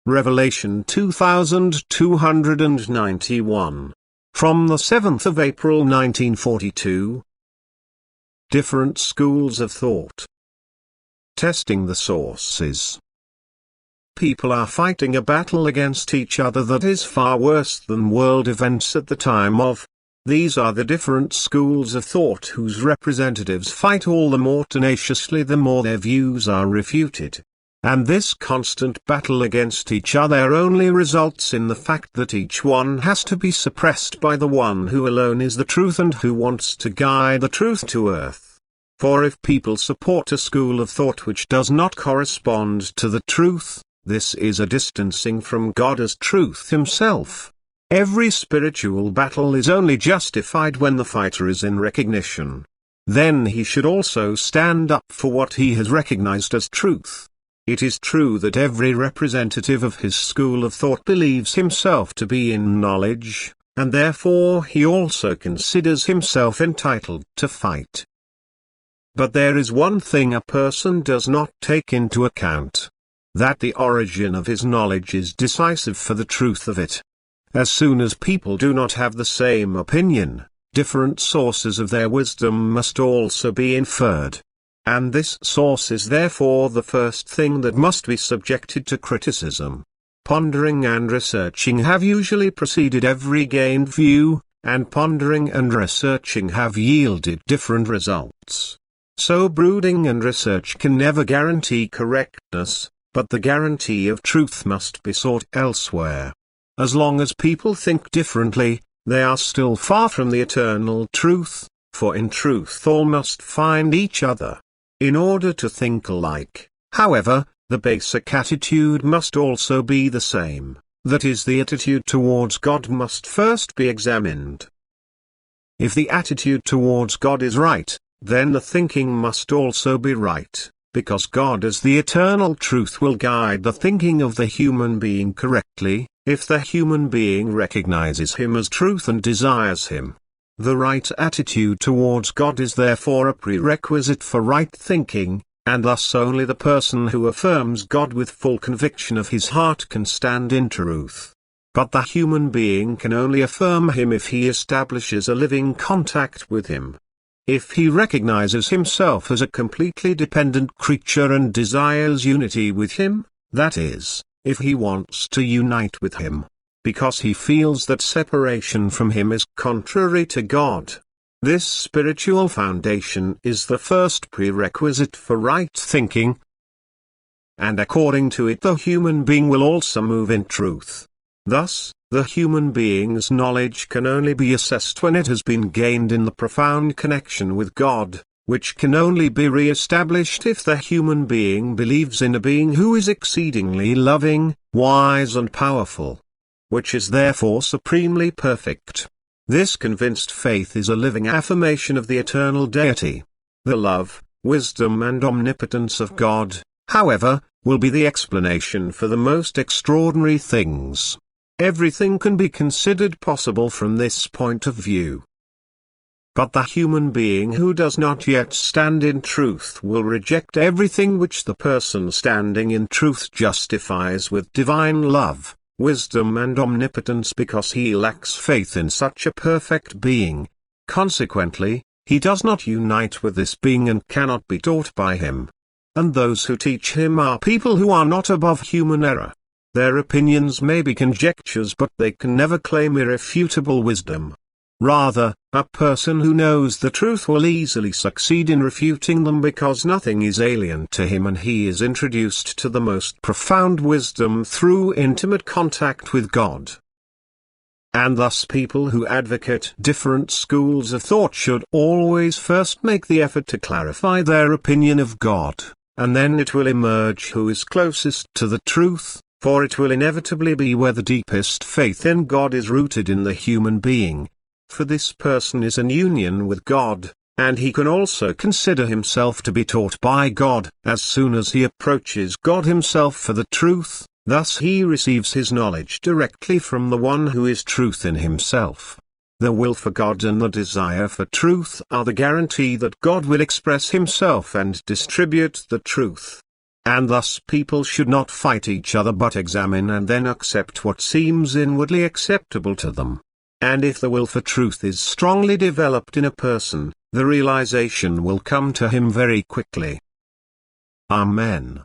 Revelation 2291. From the 7th of April 1942. Different schools of thought. Testing the sources. People are fighting a battle against each other that is far worse than world events at the time of. These are the different schools of thought whose representatives fight all the more tenaciously the more their views are refuted. And this constant battle against each other only results in the fact that each one has to be suppressed by the one who alone is the truth and who wants to guide the truth to earth. For if people support a school of thought which does not correspond to the truth, this is a distancing from God as truth himself. Every spiritual battle is only justified when the fighter is in recognition. Then he should also stand up for what he has recognized as truth. It is true that every representative of his school of thought believes himself to be in knowledge, and therefore he also considers himself entitled to fight. But there is one thing a person does not take into account: that the origin of his knowledge is decisive for the truth of it. As soon as people do not have the same opinion, different sources of their wisdom must also be inferred. And this source is therefore the first thing that must be subjected to criticism. Pondering and researching have usually preceded every gained view, and pondering and researching have yielded different results. So brooding and research can never guarantee correctness, but the guarantee of truth must be sought elsewhere. As long as people think differently, they are still far from the eternal truth, for in truth all must find each other. In order to think alike, however, the basic attitude must also be the same, that is, the attitude towards God must first be examined. If the attitude towards God is right, then the thinking must also be right, because God as the eternal truth will guide the thinking of the human being correctly, if the human being recognizes him as truth and desires him. The right attitude towards God is therefore a prerequisite for right thinking, and thus only the person who affirms God with full conviction of his heart can stand in truth. But the human being can only affirm him if he establishes a living contact with him. If he recognizes himself as a completely dependent creature and desires unity with him, that is, if he wants to unite with him, because he feels that separation from him is contrary to God. This spiritual foundation is the first prerequisite for right thinking, and according to it the human being will also move in truth. Thus, the human being's knowledge can only be assessed when it has been gained in the profound connection with God, which can only be re-established if the human being believes in a being who is exceedingly loving, wise and powerful, which is therefore supremely perfect. This convinced faith is a living affirmation of the eternal deity. The love, wisdom and omnipotence of God, however, will be the explanation for the most extraordinary things. Everything can be considered possible from this point of view. But the human being who does not yet stand in truth will reject everything which the person standing in truth justifies with divine love, wisdom and omnipotence, because he lacks faith in such a perfect being. Consequently, he does not unite with this being and cannot be taught by him. And those who teach him are people who are not above human error. Their opinions may be conjectures, but they can never claim irrefutable wisdom. Rather, a person who knows the truth will easily succeed in refuting them, because nothing is alien to him and he is introduced to the most profound wisdom through intimate contact with God. And thus people who advocate different schools of thought should always first make the effort to clarify their opinion of God, and then it will emerge who is closest to the truth, for it will inevitably be where the deepest faith in God is rooted in the human being. For this person is in union with God, and he can also consider himself to be taught by God as soon as he approaches God himself for the truth. Thus he receives his knowledge directly from the one who is truth in himself. The will for God and the desire for truth are the guarantee that God will express himself and distribute the truth. And thus people should not fight each other but examine and then accept what seems inwardly acceptable to them. And if the will for truth is strongly developed in a person, the realization will come to him very quickly. Amen.